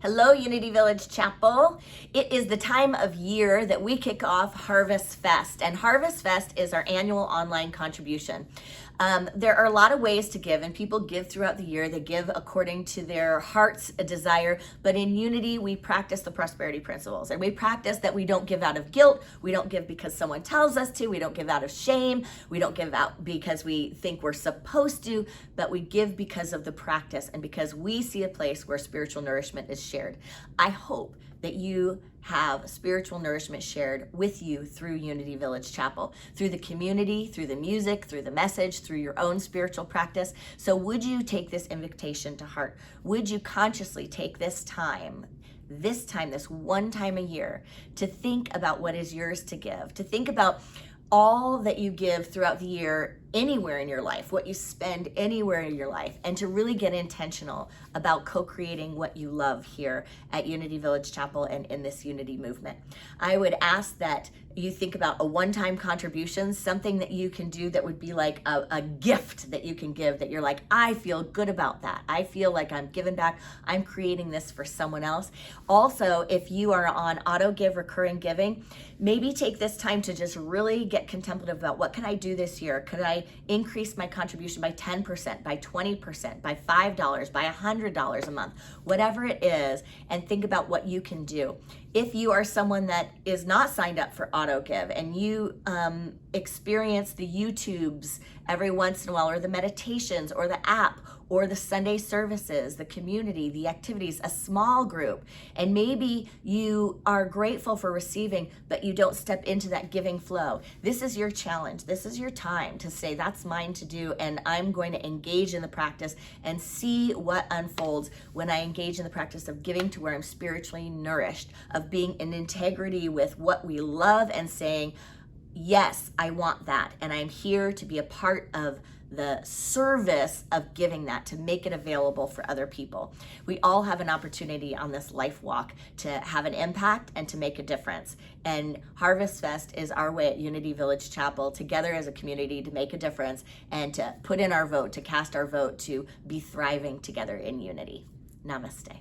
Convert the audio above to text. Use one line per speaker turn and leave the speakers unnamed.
Hello, Unity Village Chapel. It is the time of year that we kick off Harvest Fest, and Harvest Fest is our annual online contribution. There are a lot of ways to give, and people give throughout the year. They give according to their heart's desire, but in Unity, we practice the prosperity principles, and we practice that we don't give out of guilt, we don't give because someone tells us to, we don't give out of shame, we don't give out because we think we're supposed to, but we give because of the practice and because we see a place where spiritual nourishment is shared. I hope that you have spiritual nourishment shared with you through Unity Village Chapel, through the community, through the music, through the message, through your own spiritual practice. So would you take this invitation to heart? Would you consciously take this one time a year, to think about what is yours to give, to think about all that you give throughout the year, anywhere in your life, what you spend anywhere in your life, and to really get intentional about co-creating what you love here at Unity Village Chapel and in this Unity movement. I would ask that you think about a one-time contribution, something that you can do that would be like a gift that you can give, that you're like, I feel good about that. I feel like I'm giving back. I'm creating this for someone else. Also, if you are on auto give, recurring giving, maybe take this time to just really get contemplative about what can I do this year? Could I increase my contribution by 10%, by 20%, by $5, by $100 a month, whatever it is, and think about what you can do. If you are someone that is not signed up for auto give and you experience the YouTubes every once in a while, or the meditations, or the app, or the Sunday services, the community, the activities, a small group, and maybe you are grateful for receiving, but you don't step into that giving flow. This is your challenge. This is your time to say, that's mine to do, and I'm going to engage in the practice and see what unfolds when I engage in the practice of giving to where I'm spiritually nourished, of being in integrity with what we love and saying, yes, I want that, and I'm here to be a part of the service of giving that, to make it available for other people. We all have an opportunity on this life walk to have an impact and to make a difference. And Harvest Fest is our way at Unity Village Chapel, together as a community, to make a difference and to put in our vote, to cast our vote, to be thriving together in unity. Namaste.